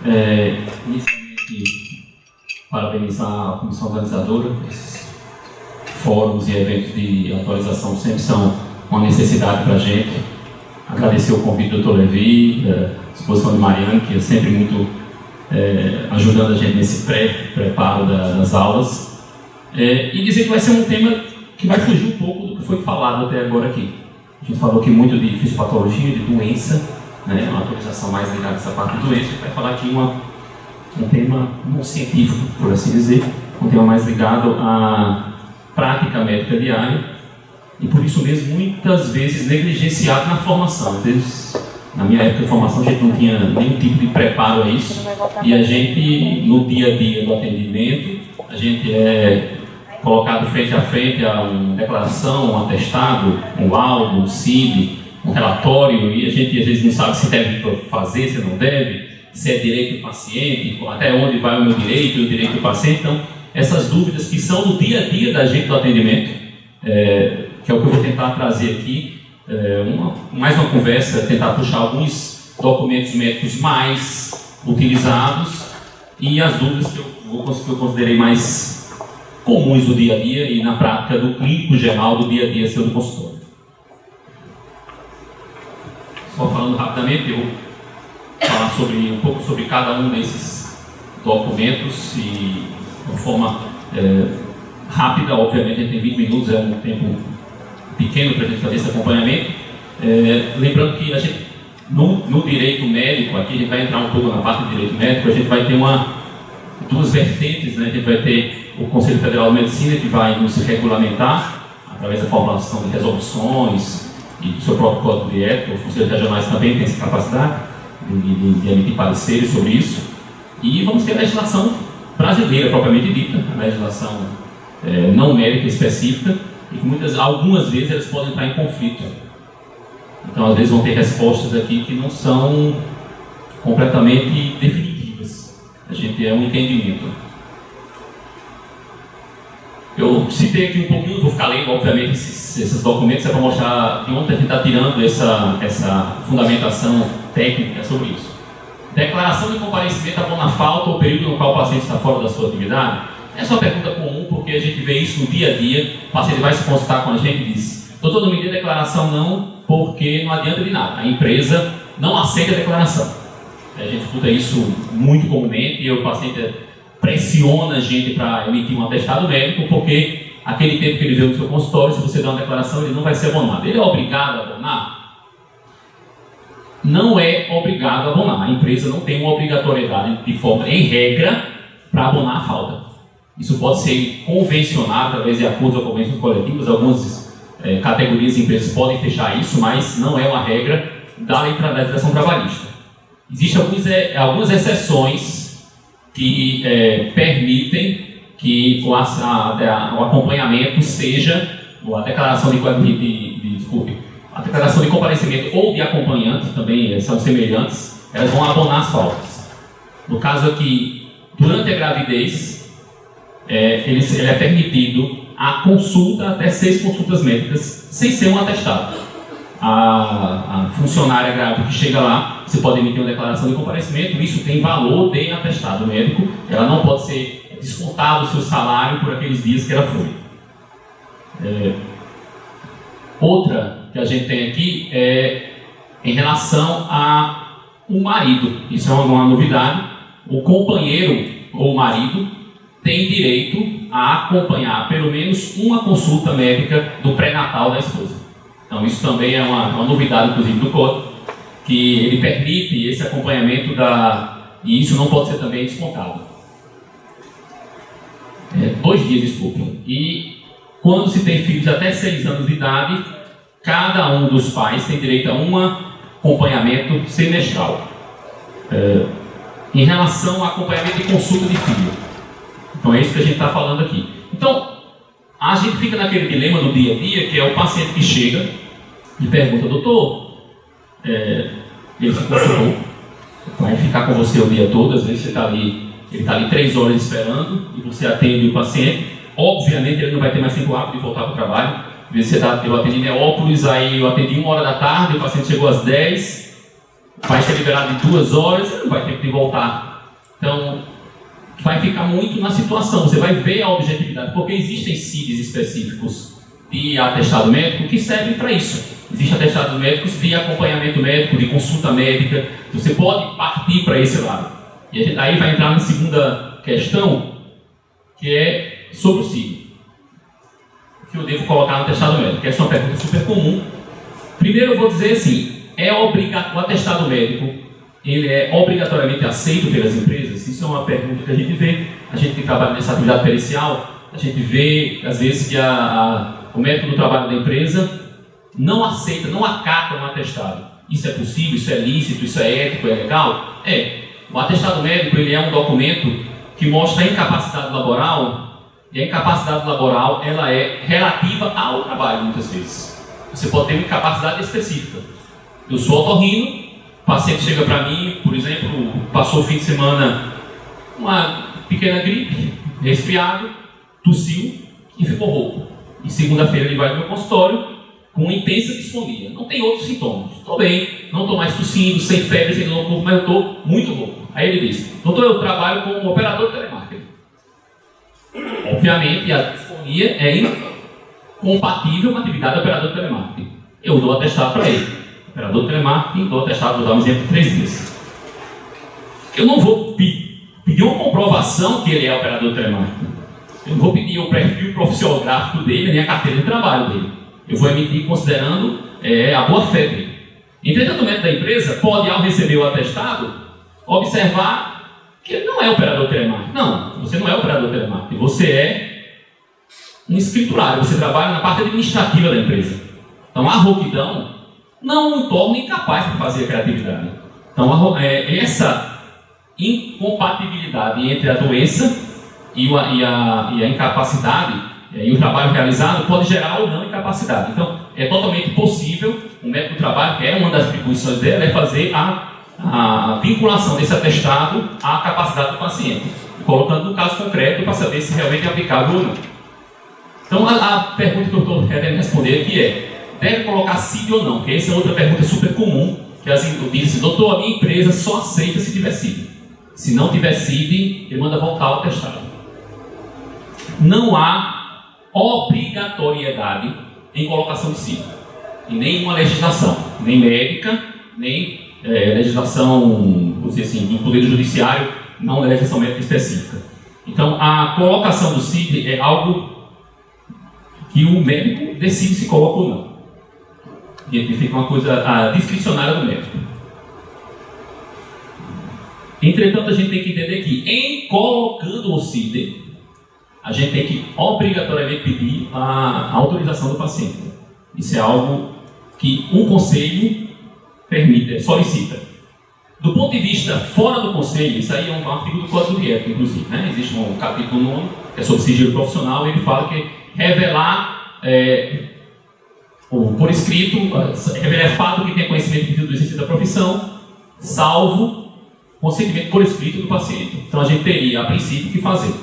Inicialmente, parabenizar a comissão organizadora. Esses fóruns e eventos de atualização sempre são uma necessidade para a gente. Agradecer o convite do Dr. Levi, a exposição de Mariana, que é sempre muito ajudando a gente nesse preparo das aulas. E dizer que vai ser um tema que vai fugir um pouco do que foi falado até agora aqui. A gente falou aqui muito de fisiopatologia, de doença, né, uma atualização mais ligada a essa parte de doença. A gente vai falar aqui um tema não científico, por assim dizer, um tema mais ligado à prática médica diária e, por isso mesmo, muitas vezes negligenciado na formação. Às vezes, na minha época de formação, a gente não tinha nenhum tipo de preparo a isso e a gente, no dia a dia do atendimento, a gente é colocado frente a frente a uma declaração, um atestado, um laudo, um CID, um relatório, e a gente às vezes não sabe se deve fazer, se não deve, se é direito do paciente, até onde vai o meu direito e o direito do paciente. Então, essas dúvidas que são do dia a dia da gente do atendimento, que é o que eu vou tentar trazer aqui, mais uma conversa, tentar puxar alguns documentos médicos mais utilizados e as dúvidas que eu considerei mais comuns do dia a dia e na prática do clínico geral do dia a dia seu do consultório. Só falando rapidamente, eu vou falar um pouco sobre cada um desses documentos e de uma forma rápida. Obviamente a gente tem 20 minutos, é um tempo pequeno para a gente fazer esse acompanhamento. Lembrando que a gente, no direito médico, aqui a gente vai entrar um pouco na parte do direito médico, a gente vai ter duas vertentes, né? A gente vai ter o Conselho Federal de Medicina, que vai nos regulamentar através da formulação de resoluções e do seu próprio código de ética. Os conselhos regionais também têm essa capacidade de emitir pareceres sobre isso. E vamos ter a legislação brasileira, propriamente dita, a legislação não médica específica, e que algumas vezes elas podem entrar em conflito. Então, às vezes, vão ter respostas aqui que não são completamente definitivas. A gente é um entendimento. Eu citei aqui um pouquinho, vou ficar lendo, obviamente, esses documentos, para mostrar de onde a gente está tirando essa fundamentação técnica sobre isso. Declaração de comparecimento abona a falta ou período no qual o paciente está fora da sua atividade? Essa é uma pergunta comum, porque a gente vê isso no dia a dia. O paciente vai se consultar com a gente e diz: doutor, não me dê declaração não, porque não adianta de nada. A empresa não aceita a declaração. A gente escuta isso muito comumente e o paciente pressiona a gente para emitir um atestado médico, porque aquele tempo que ele veio no seu consultório, se você der uma declaração, ele não vai ser abonado. Ele é obrigado a abonar? Não é obrigado a abonar. A empresa não tem uma obrigatoriedade de forma, em regra, para abonar a falta. Isso pode ser convencionado através de acordos ou convenções coletivas. Algumas categorias de empresas podem fechar isso, mas não é uma regra da lei da legislação trabalhista. Existem algumas exceções que permitem que o acompanhamento seja a declaração a declaração de comparecimento ou de acompanhante, também são semelhantes, elas vão abonar as faltas. No caso aqui, durante a gravidez, ele é permitido a consulta até 6 consultas médicas sem ser um atestado. A funcionária grávida que chega lá, você pode emitir uma declaração de comparecimento, isso tem valor de atestado médico, ela não pode ser descontado o seu salário por aqueles dias que ela foi. Outra que a gente tem aqui é em relação ao marido. Isso é uma novidade. O companheiro ou marido tem direito a acompanhar pelo menos uma consulta médica do pré-natal da esposa. Então isso também é uma novidade, inclusive, do código, que ele permite esse acompanhamento e isso não pode ser também descontado. 2 dias, desculpa. E quando se tem filhos até 6 anos de idade, cada um dos pais tem direito a um acompanhamento semestral. Em relação ao acompanhamento de consulta de filho. Então é isso que a gente está falando aqui. Então, a gente fica naquele dilema do dia a dia, que é o paciente que chega e pergunta: doutor, ele se consultou, vai ficar com você o dia todo, às vezes ele está ali 3 horas esperando e você atende o paciente. Obviamente ele não vai ter mais tempo rápido de voltar para o trabalho. Às vezes eu atendi em Neópolis, aí eu atendi 1 hora da tarde, o paciente chegou às 10, vai ser liberado em 2 horas, você não vai ter que voltar. Então, vai ficar muito na situação, você vai ver a objetividade, porque existem CIDs específicos de atestado médico que servem para isso. Existem atestados médicos de acompanhamento médico, de consulta médica, você pode partir para esse lado. E a gente, aí vai entrar na segunda questão, que é sobre o CID. Que eu devo colocar no atestado médico, que essa é uma pergunta super comum. Primeiro eu vou dizer assim, o atestado médico, ele é obrigatoriamente aceito pelas empresas? Isso é uma pergunta que a gente que trabalha nessa atividade pericial, a gente vê, às vezes, que o médico do trabalho da empresa não aceita, não acata um atestado. Isso é possível, isso é lícito, isso é ético, é legal? O atestado médico, ele é um documento que mostra a incapacidade laboral, e a incapacidade laboral, ela é relativa ao trabalho, muitas vezes. Você pode ter uma incapacidade específica. Eu sou otorrino, o paciente chega para mim, por exemplo, passou o fim de semana uma pequena gripe, resfriado, tossiu e ficou rouco. E segunda-feira ele vai no meu consultório com intensa disfonia. Não tem outros sintomas. Estou bem, não estou mais tossindo, sem febre, sem dor no corpo, mas eu estou muito rouco. Aí ele diz, doutor, eu trabalho como operador de telemarketing. Obviamente, a disfonia é incompatível com a atividade de operador de telemarketing. Eu dou atestado para ele. Operador de telemarketing, dou atestado, vou dar um exemplo de 3 dias. Eu não vou pedir uma comprovação que ele é operador de telemarketing. Eu não vou pedir o perfil profissionográfico dele, nem a carteira de trabalho dele. Eu vou emitir considerando a boa-fé dele. Entretanto, o médico da empresa pode, ao receber o atestado, observar que ele não é operador de telemarketing. Não, você não é operador de telemarketing. Você é um escriturário, você trabalha na parte administrativa da empresa. Então, a rouquidão não o torna incapaz de fazer a criatividade. Então, essa incompatibilidade entre a doença e a incapacidade e o trabalho realizado pode gerar ou não incapacidade. Então, é totalmente possível, o médico do trabalho, que é uma das atribuições dela, é fazer a vinculação desse atestado à capacidade do paciente, colocando no caso concreto para saber se realmente é aplicável ou não. Então, a pergunta que eu estou querendo responder aqui deve colocar CID ou não? Porque essa é outra pergunta super comum, que eu disse, doutor, a minha empresa só aceita se tiver CID. Se não tiver CID, ele manda voltar ao atestado. Não há obrigatoriedade em colocação de CID, em nenhuma legislação, nem médica, nem legislação, vou dizer assim, do Poder Judiciário, não é legislação médica específica. Então, a colocação do CID é algo que o médico decide se coloca ou não. E aqui fica uma coisa discricionária do médico. Entretanto, a gente tem que entender que, em colocando o CID, a gente tem que obrigatoriamente pedir a autorização do paciente. Isso é algo que um conselho solicita. Do ponto de vista fora do conselho, isso aí é um artigo do Código de Ética, inclusive. Né? Existe um capítulo 9, que é sobre sigilo profissional, e ele fala que revelar por escrito, revelar fato que tem conhecimento do exercício da profissão, salvo consentimento por escrito do paciente. Então a gente teria, a princípio, que fazer.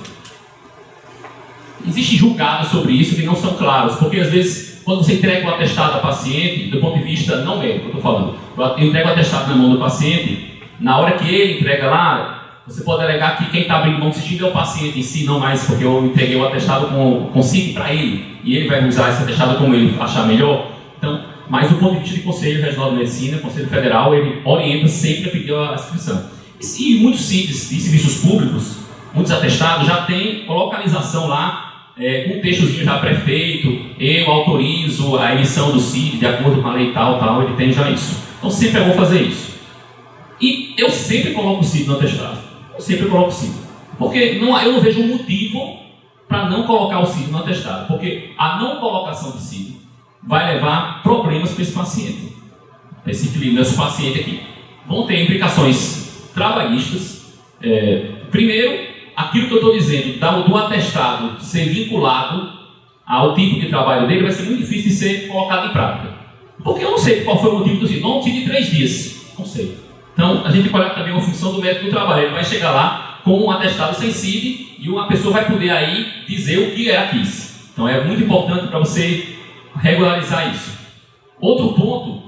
Existem julgados sobre isso que não são claros, porque às vezes, quando você entrega o atestado ao paciente, do ponto de vista não médico, eu estou falando, eu entrego o atestado na mão do paciente, na hora que ele entrega lá, você pode alegar que quem está abrindo mão do sigilo é o paciente em si, não mais porque eu entreguei o atestado com CID para ele, e ele vai usar esse atestado como ele achar melhor. Então, mas do ponto de vista do Conselho Regional de Medicina, Conselho Federal, ele orienta sempre a pedir a inscrição. E muitos CIDs e serviços públicos, muitos atestados já têm localização lá, com um textozinho já pré-feito, eu autorizo a emissão do CID de acordo com a lei tal, ele tem já isso. Então sempre é bom fazer isso. E eu sempre coloco o CID no atestado. Eu sempre coloco o CID. Porque eu não vejo um motivo para não colocar o CID no atestado. Porque a não colocação de CID vai levar problemas para esse paciente. Esse paciente aqui. Vão ter implicações trabalhistas. Primeiro, aquilo que eu estou dizendo, do atestado ser vinculado ao tipo de trabalho dele, vai ser muito difícil de ser colocado em prática. Porque eu não sei qual foi o motivo do CID. Não tive 3 dias. Não sei. Então, a gente pode olhar também uma função do médico do trabalho. Ele vai chegar lá com um atestado sem CID e uma pessoa vai poder aí dizer o que ela quis. Então, é muito importante para você regularizar isso. Outro ponto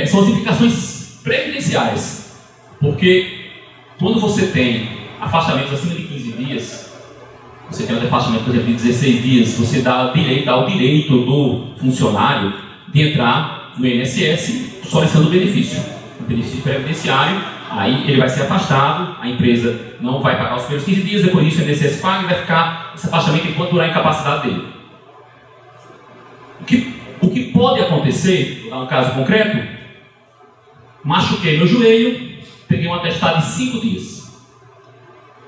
são as implicações previdenciárias. Porque quando você tem afastamentos acima de 15 dias, você tem um afastamento, por exemplo, de 16 dias, você dá o direito do funcionário de entrar no INSS solicitando o benefício previdenciário. Aí ele vai ser afastado, a empresa não vai pagar os primeiros 15 dias, depois disso o INSS paga e vai ficar esse afastamento enquanto durar a incapacidade dele. O que pode acontecer, vou dar um caso concreto, machuquei meu joelho, peguei um atestado de 5 dias.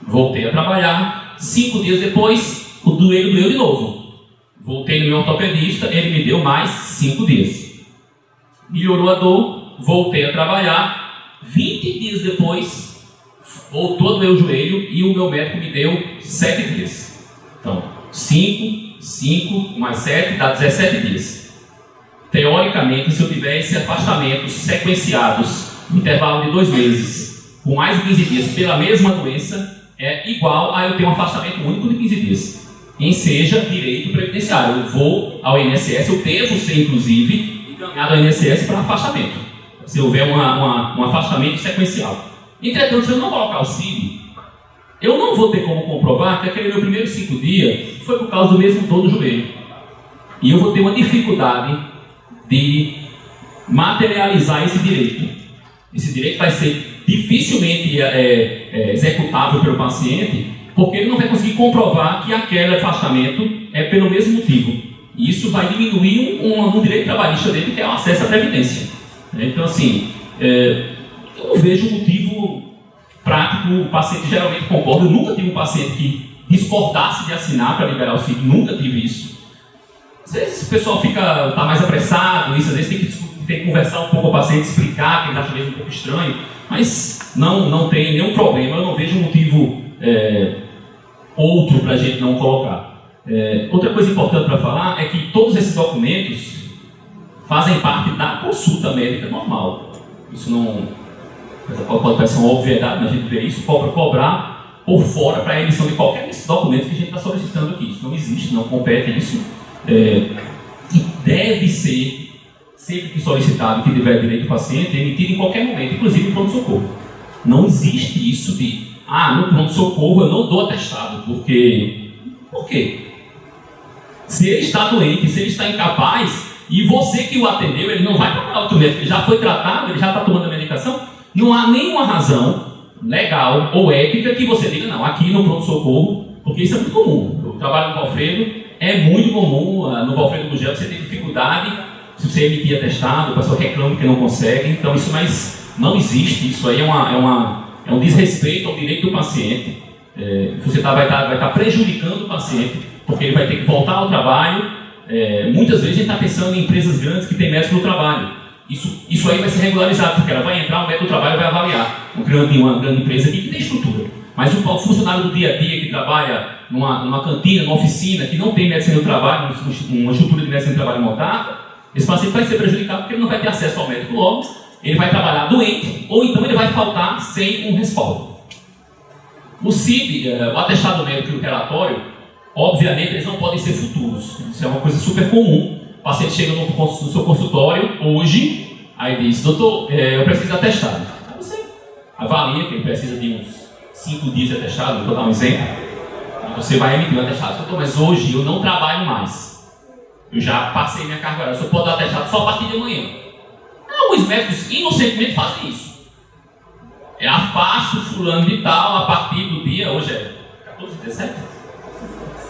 Voltei a trabalhar, 5 dias depois, o joelho doeu de novo. Voltei no meu ortopedista, ele me deu mais 5 dias. Melhorou a dor, voltei a trabalhar, 20 dias depois, voltou a doer o joelho e o meu médico me deu 7 dias. Então, 5 mais 7 dá 17 dias. Teoricamente, se eu tivesse afastamentos sequenciados no intervalo de 2 meses, com mais de 15 dias pela mesma doença, é igual a eu ter um afastamento único de 15 dias. Em seja direito previdenciário. Eu vou ao INSS, eu devo ser, inclusive, encaminhado ao INSS para afastamento, se houver um afastamento sequencial. Entretanto, se eu não colocar o CID, eu não vou ter como comprovar que aquele meu primeiro 5 dias foi por causa do mesmo dor do joelho. E eu vou ter uma dificuldade de materializar esse direito. Esse direito vai ser dificilmente executável pelo paciente, porque ele não vai conseguir comprovar que aquele afastamento é pelo mesmo motivo. E isso vai diminuir um direito trabalhista dele, que é o acesso à previdência. Então, assim, eu não vejo motivo prático, o paciente geralmente concorda. Eu nunca tive um paciente que discordasse de assinar para liberar o CID, nunca tive isso. Às vezes o pessoal está mais apressado, isso, às vezes tem que conversar um pouco com o paciente, explicar, que ele acha mesmo um pouco estranho, mas não tem nenhum problema, eu não vejo motivo outro para a gente não colocar. Outra coisa importante para falar é que todos esses documentos fazem parte da consulta médica normal. Isso não pode parecer uma obviedade, mas a gente vê isso, cobrar por fora para a emissão de qualquer desses documentos que a gente está solicitando aqui. Isso não existe, não compete isso. E deve ser, sempre que solicitado, que tiver direito do paciente, emitido em qualquer momento, inclusive no pronto-socorro. Não existe isso de, no pronto-socorro eu não dou atestado, porque... Por quê? Se ele está doente, se ele está incapaz, e você que o atendeu, ele não vai procurar outro médico, ele já foi tratado, ele já está tomando a medicação, não há nenhuma razão legal ou ética que você diga, não, aqui no pronto-socorro, porque isso é muito comum. Eu trabalho no Valfredo, é muito comum, no Valfredo Gugel você tem dificuldade, se você emitir atestado, o pessoal reclama que não consegue, então isso não existe, isso aí é um desrespeito ao direito do paciente. Você vai estar prejudicando o paciente, porque ele vai ter que voltar ao trabalho. Muitas vezes a gente está pensando em empresas grandes que têm médicos no trabalho. Isso aí vai ser regularizado, porque ela vai entrar, o médico do trabalho vai avaliar. Uma grande empresa aqui que tem estrutura. Mas o funcionário do dia a dia que trabalha numa cantina, numa oficina, que não tem medicina do trabalho, uma estrutura de medicina do trabalho montada, esse paciente vai ser prejudicado porque ele não vai ter acesso ao médico logo, ele vai trabalhar doente, ou então ele vai faltar sem um respaldo. O CID, o atestado médico e o relatório, obviamente eles não podem ser futuros. Isso é uma coisa super comum. O paciente chega no seu consultório hoje, aí diz, doutor, eu preciso de atestado. Aí você avalia que ele precisa de uns 5 dias de atestado, vou dar um exemplo. E você vai emitir o atestado. Doutor, mas hoje eu não trabalho mais. Eu já passei minha carga horária, eu só posso dar atestado só a partir de amanhã. Alguns médicos inocentemente fazem isso. Afasto fulano de tal a partir do dia, hoje é 14, 17?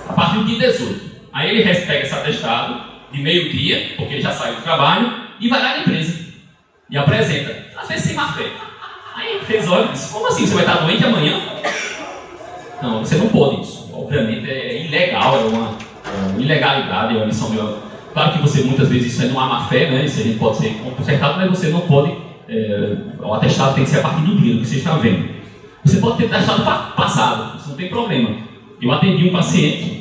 A partir do dia 18. Aí ele pega esse atestado de meio-dia, porque ele já saiu do trabalho, e vai lá na empresa. E apresenta. Às vezes sem má fé. Aí a empresa olha e diz, como assim? Você vai estar doente amanhã? Não, você não pode isso. Obviamente é ilegal, é uma ilegalidade, é uma missão de... Claro que você, muitas vezes, isso é não há má fé, né? Isso a gente pode ser consertado, mas você não pode... o atestado tem que ser a partir do dia, do que você está vendo. Você pode ter atestado passado, isso não tem problema. Eu atendi um paciente,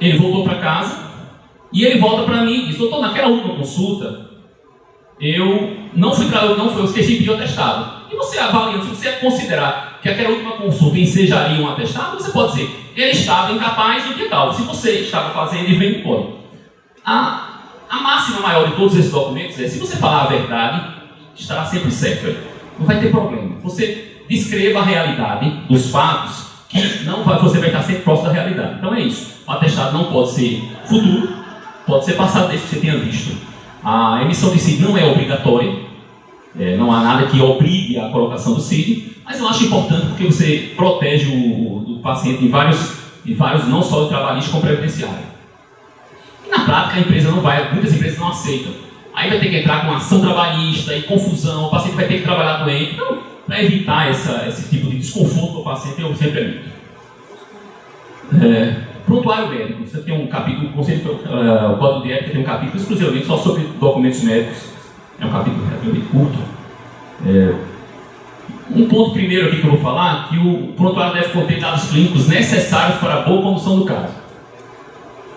ele voltou para casa, e ele volta para mim e diz, doutor, naquela última consulta, eu esqueci de pedir o atestado. E você avalia, se você considerar que aquela última consulta ensejaria um atestado, você pode dizer, ele estava incapaz do que tal. Se você estava fazendo, ele vem embora. A máxima maior de todos esses documentos é, se você falar a verdade, estará sempre certo aí. Não vai ter problema. Você descreva a realidade dos fatos, que não vai, você vai estar sempre próximo da realidade. Então é isso. O atestado não pode ser futuro, pode ser passado desde que você tenha visto. A emissão de CID não é obrigatória, não há nada que obrigue a colocação do CID, mas eu acho importante porque você protege o paciente em vários não só o trabalhista como previdenciário. E na prática a empresa não vai, muitas empresas não aceitam. Aí vai ter que entrar com ação trabalhista e confusão, o paciente vai ter que trabalhar doente. Então, para evitar esse tipo de desconforto para o paciente, eu sempre evito. Prontuário médico. Você tem um capítulo, o Código de Ética tem um capítulo exclusivamente só sobre documentos médicos. É um capítulo relativamente curto. Um ponto primeiro aqui que eu vou falar, que o prontuário deve conter dados clínicos necessários para a boa condução do caso.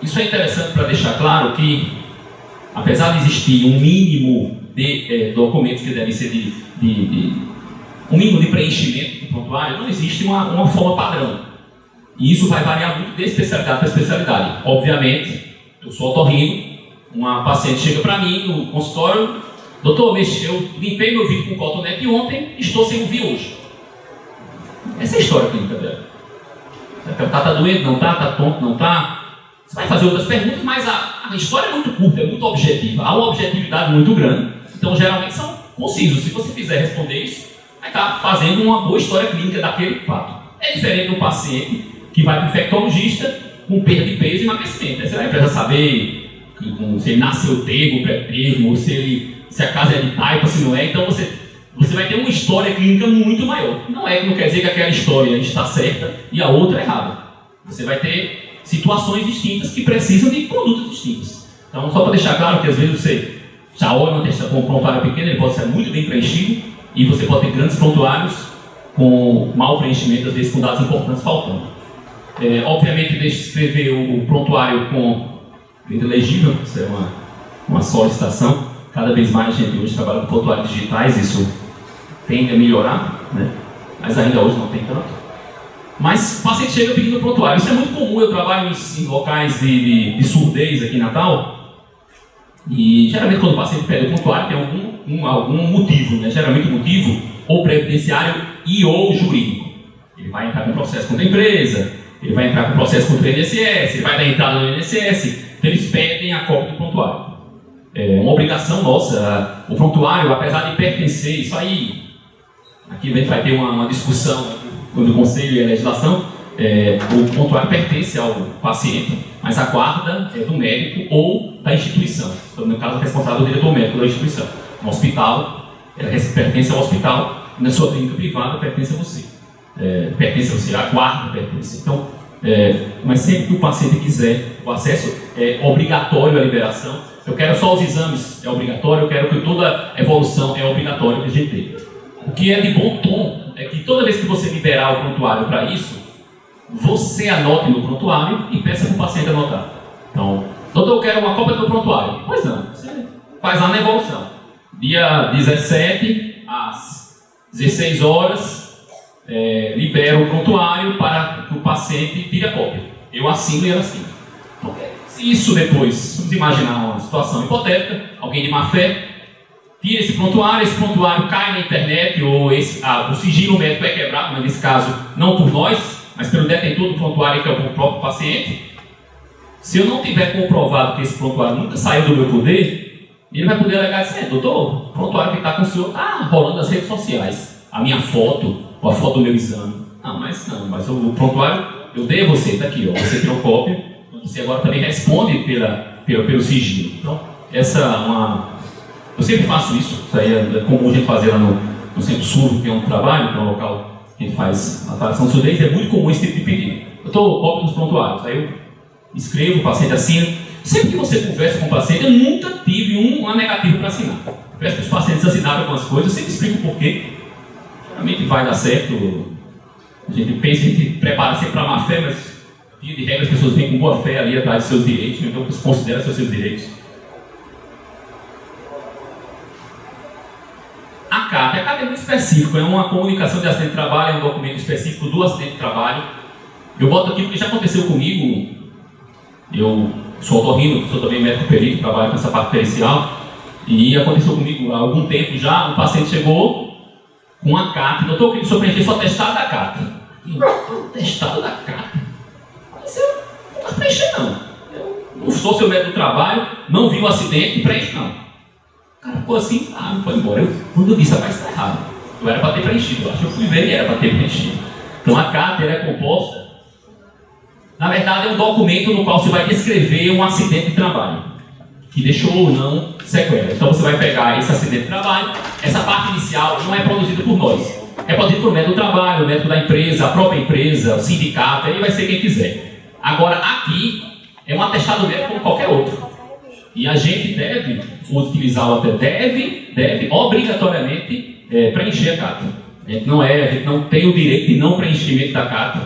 Isso é interessante para deixar claro que, apesar de existir um mínimo de documentos que devem ser um mínimo de preenchimento do prontuário, não existe uma forma padrão. E isso vai variar muito de especialidade para especialidade. Obviamente, eu sou otorrino, uma paciente chega para mim no consultório: doutor, eu limpei meu vidro com cotonete ontem, estou sem ouvir hoje. Essa é a história clínica dela. Tá doente? Não tá? Tá tonto? Não tá? Você vai fazer outras perguntas, mas a história é muito curta, é muito objetiva. Há uma objetividade muito grande, então geralmente são concisos. Se você fizer responder isso, vai estar fazendo uma boa história clínica daquele fato. É diferente do paciente que vai para o infectologista com perda de peso e emagrecimento. Aí você vai precisar saber se ele nasceu termo, pré-termo, se a casa é de taipa, se não é. Então você vai ter uma história clínica muito maior. Não quer dizer que aquela história está certa e a outra errada. Você vai ter situações distintas que precisam de condutas distintas. Então, só para deixar claro que às vezes você já olha com um prontuário pequeno, ele pode ser muito bem preenchido, e você pode ter grandes prontuários com mau preenchimento, às vezes com dados importantes faltando. Obviamente, deixe escrever o prontuário com letra legível, isso é uma solicitação. Cada vez mais a gente hoje trabalha com prontuários digitais, isso tende a melhorar, né? Mas ainda hoje não tem tanto. Mas o paciente chega pedindo prontuário. Isso é muito comum. Eu trabalho em locais de surdez aqui em Natal, e geralmente quando o paciente pede o prontuário tem algum motivo, né? Geralmente o motivo ou previdenciário e ou jurídico. Ele vai entrar com processo contra a empresa, ele vai entrar com processo contra o INSS, ele vai dar entrada no INSS, então eles pedem a cópia do prontuário. É uma obrigação nossa. O prontuário, apesar de pertencer, isso aí, aqui a gente vai ter uma discussão do Conselho e a legislação, o prontuário pertence ao paciente, mas a guarda é do médico ou da instituição. Então, no caso, o responsável é o diretor médico da instituição. No hospital, ela pertence ao hospital, e na sua clínica privada pertence a você. Pertence a você, a guarda pertence. Então, mas sempre que o paciente quiser o acesso, é obrigatório a liberação. Eu quero só os exames, é obrigatório. Eu quero que toda evolução é obrigatória que a gente tem. O que é de bom tom é que toda vez que você liberar o prontuário para isso, você anote no prontuário e peça para o paciente anotar. Então, doutor, eu quero uma cópia do prontuário. Pois não, você faz lá na evolução. Dia 17, às 16 horas, libera o prontuário para que o paciente tire a cópia. Eu assino e ela assina. Então, se isso depois, vamos imaginar uma situação hipotética, alguém de má fé tira esse prontuário cai na internet, ou o sigilo médico é quebrado, mas nesse caso não por nós, mas pelo detentor do prontuário, que é o próprio paciente. Se eu não tiver comprovado que esse prontuário nunca saiu do meu poder, ele vai poder alegar assim: doutor, o prontuário que está com o senhor está rolando nas redes sociais, a minha foto, ou a foto do meu exame. Mas o prontuário eu dei a você, está aqui, ó, você tirou cópia, você agora também responde pelo sigilo. Então, essa é uma... Eu sempre faço isso aí é comum a gente fazer lá no Centro Surdo, que é um trabalho, que é um local que a gente faz avaliação de surdez, é muito comum esse tipo de pedido. Eu estou cópia dos prontuários, aí eu escrevo, o paciente assina. Sempre que você conversa com o paciente, eu nunca tive uma negativa para assinar. Eu peço para os pacientes assinarem algumas coisas, eu sempre explico o porquê. Geralmente vai dar certo, a gente pensa, a gente prepara sempre para má fé, mas via de regra as pessoas vêm com boa fé ali atrás dos seus direitos, então você considera seus direitos. A CAT é muito específico, é uma comunicação de acidente de trabalho, é um documento específico do acidente de trabalho. Eu boto aqui porque já aconteceu comigo. Eu sou otorrino, sou também médico perito, trabalho com essa parte pericial. E aconteceu comigo há algum tempo já, um paciente chegou com uma carta, doutor, eu queria que o senhor preenchesse o atestado da carta. Atestado da carta? Mas eu não vou preencher não. Eu não sou seu médico do trabalho, não vi o acidente, preenche não. O cara ficou assim, não foi embora. Quando eu disse, rapaz, está errado. Eu era para ter preenchido, eu acho que eu fui ver e era para ter preenchido. Então a carta ela é composta, na verdade é um documento no qual você vai descrever um acidente de trabalho, que deixou ou não sequela. Então você vai pegar esse acidente de trabalho, essa parte inicial não é produzida por nós, é produzida por médico do trabalho, o médico da empresa, a própria empresa, o sindicato, aí vai ser quem quiser. Agora aqui é um atestado médico como qualquer outro. E a gente deve utilizar o deve obrigatoriamente preencher a carta. A gente não tem o direito de não preenchimento da carta.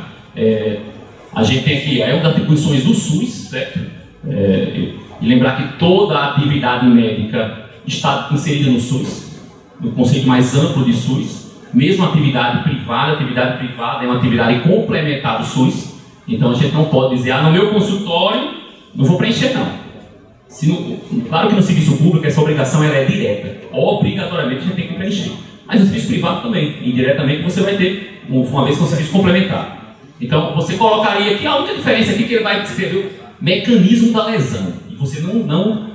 A gente tem aqui, é uma das atribuições do SUS, certo? E lembrar que toda a atividade médica está inserida no SUS, no conceito mais amplo de SUS. Mesmo a atividade privada é uma atividade complementar do SUS. Então a gente não pode dizer, no meu consultório não vou preencher não. Claro que no serviço público essa obrigação ela é direta. Obrigatoriamente a gente tem que preencher. Mas no serviço privado também, indiretamente você vai ter, uma vez que é um serviço complementar. Então você colocaria aqui a única diferença aqui que ele vai descrever o mecanismo da lesão. E você não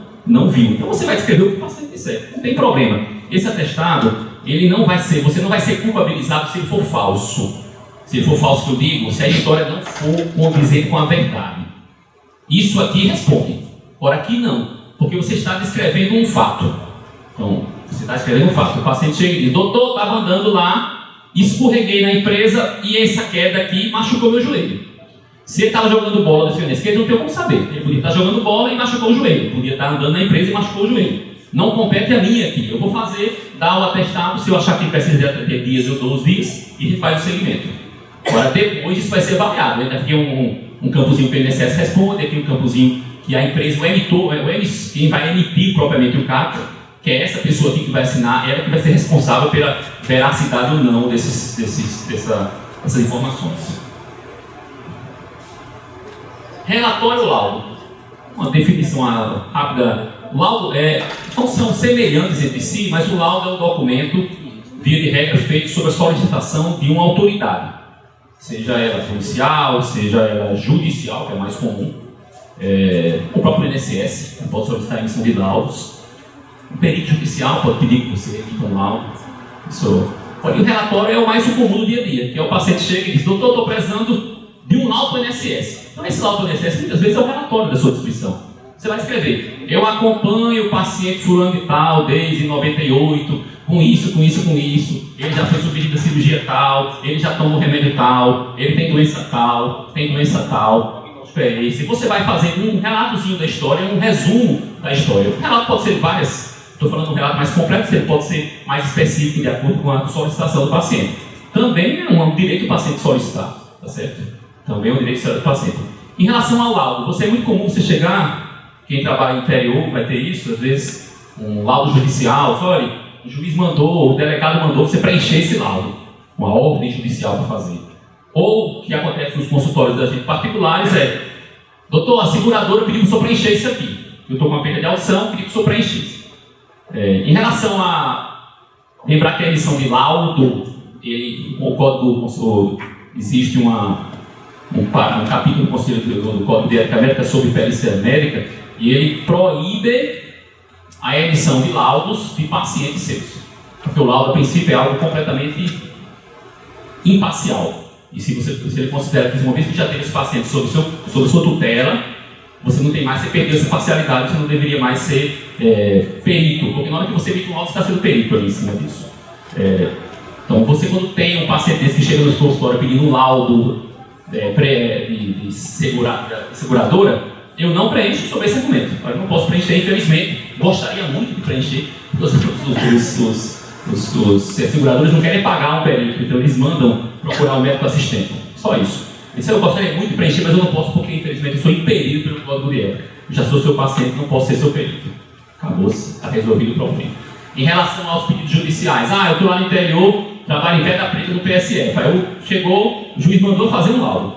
viu. Então você vai descrever o que o paciente disser. Não tem problema. Esse atestado, você não vai ser culpabilizado se ele for falso. Se ele for falso que eu digo, se a história não for condizente com a verdade. Isso aqui responde. Ora, aqui não, porque você está descrevendo um fato. Então, você está descrevendo um fato. O paciente chega e diz, doutor, estava andando lá, escorreguei na empresa e essa queda aqui machucou meu joelho. Se ele estava jogando bola na esquerda, não tem como saber. Ele podia estar jogando bola e machucou o joelho. Podia estar andando na empresa e machucou o joelho. Não compete a mim aqui. Eu vou dar o atestado, se eu achar que precisa de 30 dias, eu dou os dias e a gente faz o segmento. Agora, depois isso vai ser variado. Aqui um campozinho que o INSS responde, aqui um campozinho que a empresa, quem vai emitir propriamente o CAC, que é essa pessoa aqui que vai assinar, ela que vai ser responsável pela veracidade ou não dessas informações. Relatório ou laudo. Uma definição rápida. O laudo são semelhantes entre si, mas o laudo é um documento, via de regra, feito sob a solicitação de uma autoridade. Seja ela policial, seja ela judicial, que é mais comum. O próprio INSS pode solicitar a emissão de laudos. O perito judicial pode pedir que você emita um laudo. E o relatório é o mais comum do dia a dia, que é o paciente chega e diz, doutor, estou precisando de um laudo do INSS. Então esse laudo do INSS muitas vezes é o relatório da sua descrição. Você vai escrever, eu acompanho o paciente fulano de tal desde 98, com isso, ele já foi submetido a cirurgia tal, ele já toma o remédio tal, ele tem doença tal. E você vai fazendo um relatozinho da história, um resumo da história. O relato pode ser estou falando de um relato mais completo, ele pode ser mais específico de acordo com a solicitação do paciente. Também é um direito do paciente solicitar, tá certo? Também é um direito do paciente. Em relação ao laudo, é muito comum você chegar, quem trabalha no interior vai ter isso, às vezes um laudo judicial, olha, o juiz mandou, o delegado mandou você preencher esse laudo, uma ordem judicial para fazer. Ou o que acontece nos consultórios da gente particulares doutor, a seguradora pediu que o senhor preencher isso aqui. Eu estou com uma perda de audição, pedi que o senhor preenchesse. Em relação a lembrar que a emissão de laudo, o código, existe um capítulo do Código de Ética Médica sobre perícia médica e ele proíbe a emissão de laudos de pacientes seus. Porque o laudo, a princípio, é algo completamente imparcial. E se ele considera que uma vez que já teve esse paciente sob sua tutela, você não tem mais, você perdeu essa parcialidade, você não deveria mais ser perito, porque na hora que você emite um laudo, você está sendo perito ali em cima disso. Então, você quando tem um paciente desse que chega no consultório pedindo um laudo de seguradora, eu não preencho sobre esse argumento. Eu não posso preencher, infelizmente. Gostaria muito de preencher. Os seguradores não querem pagar um perito, então eles mandam procurar um médico assistente. Só isso. Isso eu gostaria muito de preencher, mas eu não posso porque, infelizmente, eu sou impedido pelo Código de Ética. Eu já sou seu paciente, não posso ser seu perito. Acabou, está resolvido o problema. Em relação aos pedidos judiciais, eu estou lá no interior, trabalho em Pedra Preta no PSF. Aí chegou, o juiz mandou fazer um laudo.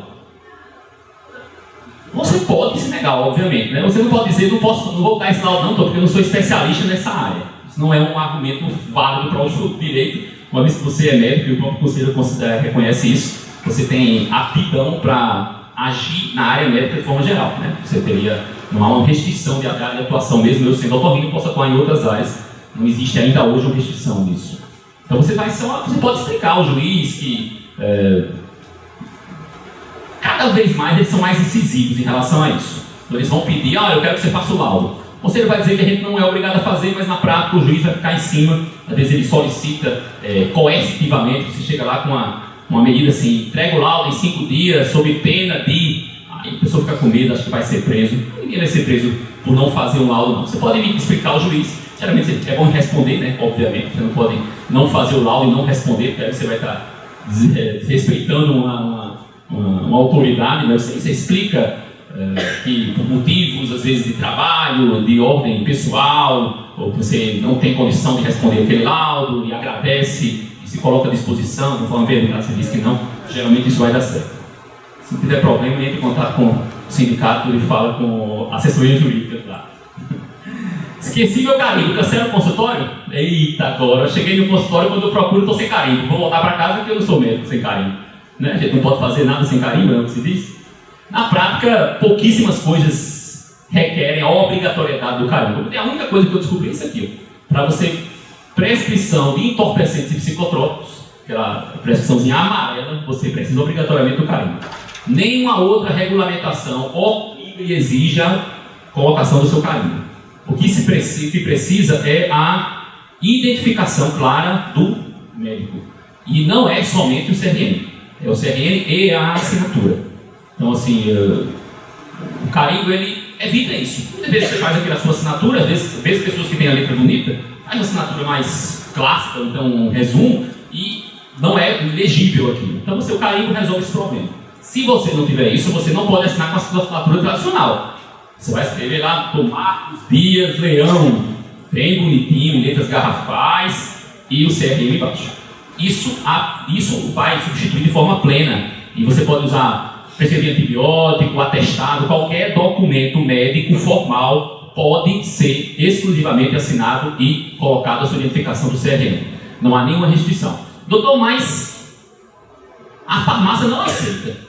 Você pode se negar, obviamente, né? Você não pode dizer, não vou dar esse laudo não, porque eu não sou especialista nessa área. Isso não é um argumento válido para o direito, uma vez que você é médico e o próprio conselho reconhece isso, você tem aptidão para agir na área médica de forma geral, né? Você teria, não há uma restrição de área de atuação, mesmo eu sendo otorrino, eu posso atuar em outras áreas, não existe ainda hoje uma restrição nisso. Então você pode explicar ao juiz que cada vez mais eles são mais incisivos em relação a isso. Então eles vão pedir, eu quero que você faça o laudo. O conselho vai dizer que a gente não é obrigado a fazer, mas na prática o juiz vai ficar em cima. Às vezes ele solicita coercitivamente, você chega lá com uma medida assim, entrega o laudo em 5 dias, sob pena de... Aí a pessoa fica com medo, acha que vai ser preso. Ninguém vai ser preso por não fazer um laudo, não. Você pode me explicar ao juiz. Geralmente é bom responder, né? Obviamente, você não pode não fazer o laudo e não responder, porque aí você vai estar respeitando uma autoridade, né? Você explica que por motivos, às vezes, de trabalho, de ordem pessoal, ou que você não tem condição de responder aquele laudo, e agradece e se coloca à disposição, de forma verdade, você diz que não, geralmente isso vai dar certo. Se não tiver problema, entre em contato com o sindicato e fala com a assessoria jurídica, tá? Esqueci meu carimbo, cancela o consultório? Eita, agora, eu cheguei no consultório, quando eu procuro, estou sem carimbo. Vou voltar para casa porque eu não sou médico sem carimbo. Né? A gente não pode fazer nada sem carimbo, não é o que se diz? Na prática, pouquíssimas coisas requerem a obrigatoriedade do carimbo. A única coisa que eu descobri é isso aqui. Para você, prescrição de entorpecentes e psicotrópicos, aquela prescriçãozinha amarela, você precisa obrigatoriamente do carimbo. Nenhuma outra regulamentação obriga e exija a colocação do seu carimbo. O que precisa é a identificação clara do médico. E não é somente o CRM. É o CRM e a assinatura. Então, assim, o carimbo, ele evita isso. Muitas vezes você faz aqui na sua assinatura, às vezes pessoas que têm a letra bonita, faz uma assinatura mais clássica, então um resumo, e não é legível aqui. Então, o carimbo resolve esse problema. Se você não tiver isso, você não pode assinar com a sua assinatura tradicional. Você vai escrever lá, Marcos Dias Leão, bem bonitinho, em letras garrafais, e o CRM embaixo. Isso vai substituir de forma plena. E você pode usar prescrever antibiótico, atestado, qualquer documento médico formal pode ser exclusivamente assinado e colocado a sua identificação do CRM. Não há nenhuma restrição. Doutor, mas a farmácia não aceita.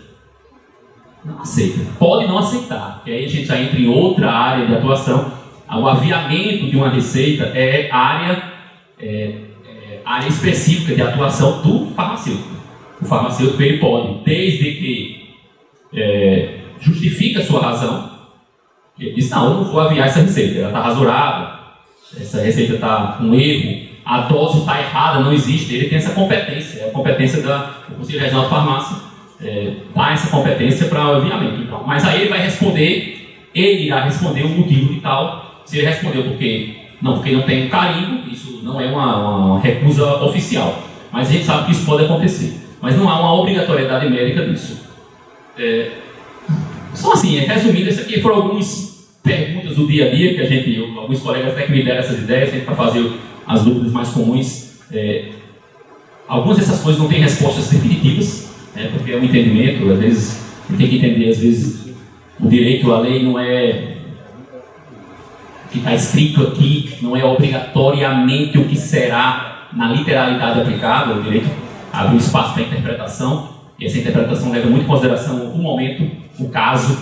Não aceita. Pode não aceitar, porque aí a gente já entra em outra área de atuação. O aviamento de uma receita é área específica de atuação do farmacêutico. O farmacêutico ele pode, desde que justifique a sua razão, ele diz, não, eu não vou aviar essa receita, ela está rasurada, essa receita está com erro, a dose está errada, não existe. Ele tem essa competência, é a competência do Conselho Regional de Farmácia. Dá essa competência para o aviamento. Então. Mas aí ele irá responder o motivo de tal. Se ele respondeu porque não tem carimbo, isso não é uma recusa oficial. Mas a gente sabe que isso pode acontecer. Mas não há uma obrigatoriedade médica disso. Só assim, resumindo, isso aqui foram algumas perguntas do dia a dia que alguns colegas até que me deram essas ideias para fazer as dúvidas mais comuns. Algumas dessas coisas não têm respostas definitivas. Porque é um entendimento, às vezes, a gente tem que entender, às vezes, o direito, a lei não é o que está escrito aqui, não é obrigatoriamente o que será na literalidade aplicada. O direito abre um espaço para interpretação, e essa interpretação leva muito em consideração o momento, o caso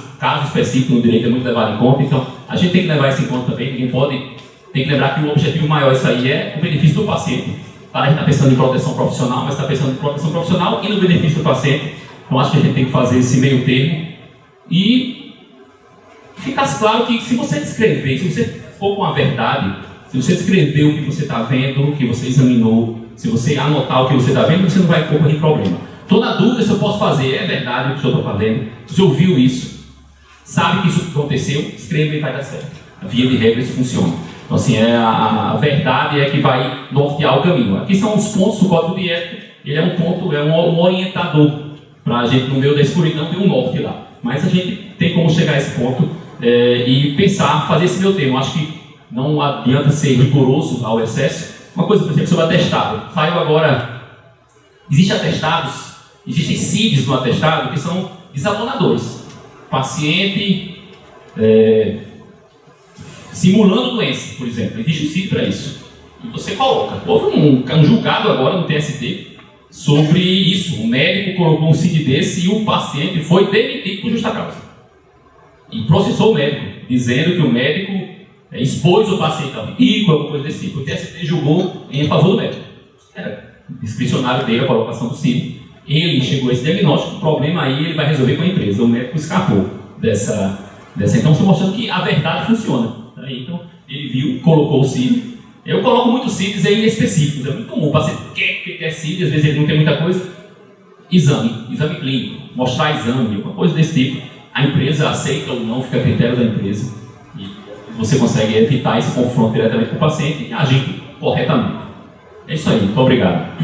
específico no direito é muito levado em conta, então a gente tem que levar isso em conta também. Tem que lembrar que o objetivo maior disso aí é o benefício do paciente. A gente está pensando em proteção profissional, mas está pensando em proteção profissional e no benefício do paciente. Então acho que a gente tem que fazer esse meio termo. E ficasse claro que se você descrever, se você for com a verdade, se você descrever o que você está vendo, o que você examinou, se você anotar o que você está vendo, você não vai correr problema. Estou na dúvida se eu posso fazer, é verdade o que eu estou fazendo. Se você ouviu isso, sabe que isso aconteceu, escreva e vai dar certo. A via de regra isso funciona. Então, assim, a verdade é que vai nortear o caminho. Aqui são os pontos do Código de Ética. Ele é um ponto, um orientador para a gente, no meio da escuridão, ter um norte lá. Mas a gente tem como chegar a esse ponto e pensar, fazer esse meu termo. Acho que não adianta ser rigoroso ao excesso. Uma coisa, por exemplo, sobre atestado. Saiu agora, existem CIDs no atestado que são desabonadores. paciente simulando doença, por exemplo. Existe um CID para isso. E você coloca. Houve um julgado agora no TST sobre isso. O médico colocou um CID desse e o paciente foi demitido por justa causa. E processou o médico, dizendo que o médico expôs o paciente ao risco, alguma coisa desse tipo. O TST julgou em favor do médico. Era discricionário dele a colocação do CID. Ele chegou a esse diagnóstico, o problema aí ele vai resolver com a empresa. O médico escapou dessa. Então, estou mostrando que a verdade funciona. Então, ele viu, colocou o CID. Eu coloco muitos CIDs aí específicos. É muito comum. O paciente quer CID, às vezes ele não tem muita coisa. Exame clínico, mostrar exame, alguma coisa desse tipo. A empresa aceita ou não, fica a critério da empresa. E você consegue evitar esse confronto diretamente com o paciente e agir corretamente. É isso aí. Muito obrigado.